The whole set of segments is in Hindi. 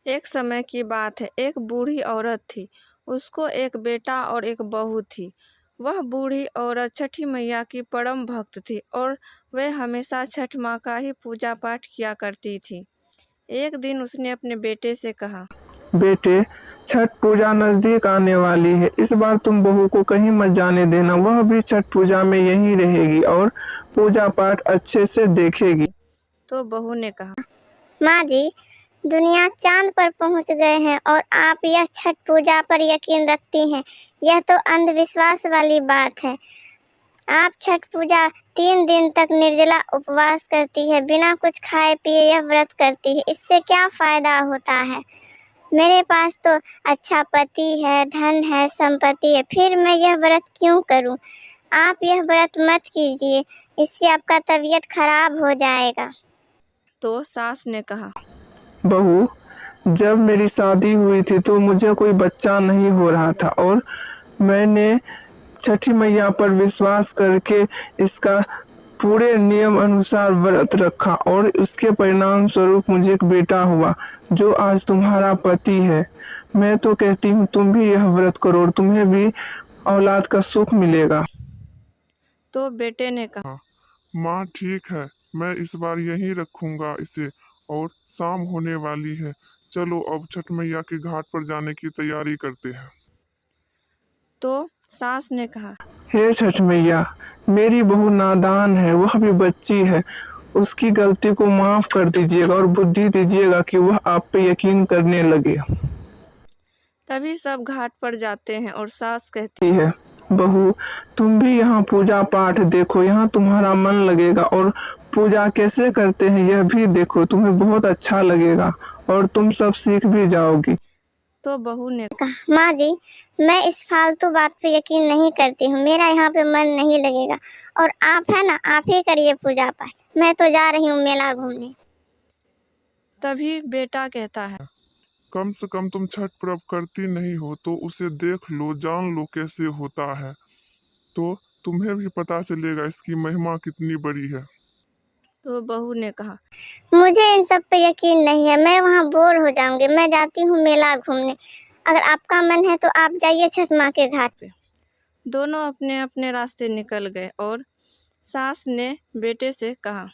एक समय की बात है, एक बूढ़ी औरत थी। उसको एक बेटा और एक बहू थी। वह बूढ़ी औरत छठी मैया की परम भक्त थी और वह हमेशा छठ माँ का ही पूजा पाठ किया करती थी। एक दिन उसने अपने बेटे से कहा, बेटे, छठ पूजा नजदीक आने वाली है। इस बार तुम बहू को कहीं मत जाने देना। वह भी छठ पूजा में यहीं रहेगी और पूजा पाठ अच्छे से देखेगी। तो बहू ने कहा, माँ जी, दुनिया चांद पर पहुँच गए हैं और आप यह छठ पूजा पर यकीन रखती हैं। यह तो अंधविश्वास वाली बात है। आप छठ पूजा 3 दिन तक निर्जला उपवास करती है, बिना कुछ खाए पिए यह व्रत करती है। इससे क्या फायदा होता है? मेरे पास तो अच्छा पति है, धन है, संपत्ति है, फिर मैं यह व्रत क्यों करूं? आप यह व्रत मत कीजिए, इससे आपका तबीयत खराब हो जाएगा। तो सास ने कहा, बहू, जब मेरी शादी हुई थी तो मुझे कोई बच्चा नहीं हो रहा था और मैंने छठी मैया पर विश्वास करके इसका पूरे नियम अनुसार व्रत रखा और उसके परिणाम स्वरूप मुझे एक बेटा हुआ जो आज तुम्हारा पति है। मैं तो कहती हूँ तुम भी यह व्रत करो और तुम्हें भी औलाद का सुख मिलेगा। तो बेटे ने कहा, माँ ठीक है, मैं इस बार यहीं रखूंगा इसे। और शाम होने वाली है, चलो अब छठ मैया के घाट पर जाने की तैयारी करते हैं। तो सास ने कहा, हे छठ मैया, मेरी बहू नादान है, वह भी बच्ची है। उसकी गलती को माफ कर दीजिएगा और बुद्धि दीजिएगा कि वह आप पे यकीन करने लगे। तभी सब घाट पर जाते हैं और सास कहती है, बहू, तुम भी यहाँ पूजा पाठ देखो, यहाँ तुम्हारा मन लगेगा और पूजा कैसे करते हैं यह भी देखो, तुम्हें बहुत अच्छा लगेगा और तुम सब सीख भी जाओगी। तो बहू ने कहा, माँ जी, मैं इस फालतू बात पे यकीन नहीं करती हूँ। मेरा यहाँ पे मन नहीं लगेगा और आप है ना, आप ही करिए पूजा पाठ। मैं तो जा रही हूँ मेला घूमने। तभी बेटा कहता है, कम से कम तुम छठ पर्व करती नहीं हो तो उसे देख लो, जान लो कैसे होता है, तो तुम्हें भी पता चलेगा इसकी महिमा कितनी बड़ी है। तो बहू ने कहा, मुझे इन सब पे यकीन नहीं है, मैं वहाँ बोर हो जाऊंगी। मैं जाती हूँ मेला घूमने। अगर आपका मन है तो आप जाइए छठ माँ के घाट पे। दोनों अपने अपने रास्ते निकल गए और सास ने बेटे से कहा,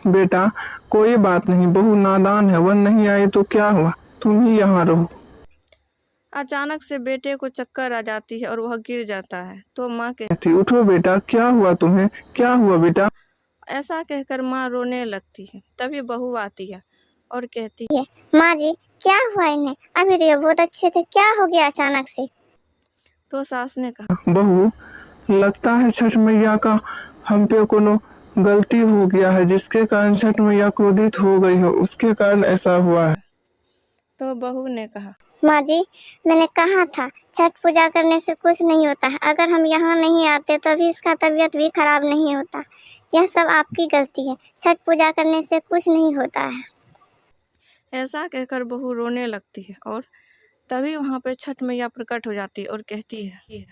बेटा, कोई बात नहीं, बहू नादान है, वह नहीं आई तो क्या हुआ, तुम ही यहाँ रहो। अचानक से बेटे को चक्कर आ जाती है और वह गिर जाता है। तो माँ कहती, उठो बेटा, क्या हुआ तुम्हें, क्या हुआ बेटा? ऐसा कहकर माँ रोने लगती है। तभी बहू आती है और कहती है, माँ जी, क्या हुआ इन्हें? अभी तो ये बहुत अच्छे थे, क्या हो गया अचानक से? तो सास ने कहा, बहू, लगता है छठ मैया का हम पे कोनो गलती हो गया है, जिसके कारण छठ मैया क्रोधित हो गई हो, उसके कारण ऐसा हुआ है। तो बहू ने कहा, माँ जी, मैंने कहा था छठ पूजा करने से कुछ नहीं होता है। अगर हम यहाँ नहीं आते तो अभी इसका तबीयत भी खराब नहीं होता। यह सब आपकी गलती है। छठ पूजा करने से कुछ नहीं होता है। ऐसा कहकर बहू रोने लगती है और तभी वहाँ पे छठ मैया प्रकट हो जाती है और कहती है,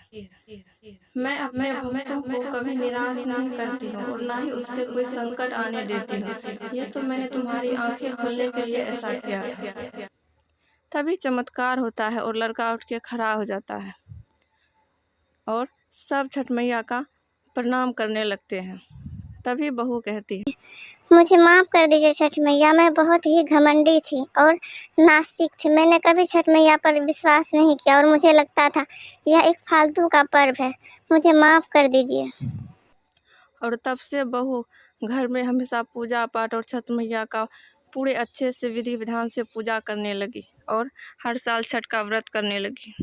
मैं अपने भक्तों को कभी निराश नहीं करती हूँ और ना ही उस पर कोई संकट आने देती हूँ। ये तो मैंने तुम्हारी आंखें खोलने के लिए ऐसा किया था। तभी चमत्कार होता है और लड़का उठ के खड़ा हो जाता है और सब छठ मैया का प्रणाम करने लगते हैं। तभी बहू कहती है, मुझे माफ़ कर दीजिए छठ मैया, मैं बहुत ही घमंडी थी और नास्तिक थी। मैंने कभी छठ मैया पर विश्वास नहीं किया और मुझे लगता था यह एक फालतू का पर्व है। मुझे माफ़ कर दीजिए। और तब से बहू घर में हमेशा पूजा पाठ और छठ मैया का पूरे अच्छे से विधि विधान से पूजा करने लगी और हर साल छठ का व्रत करने लगी।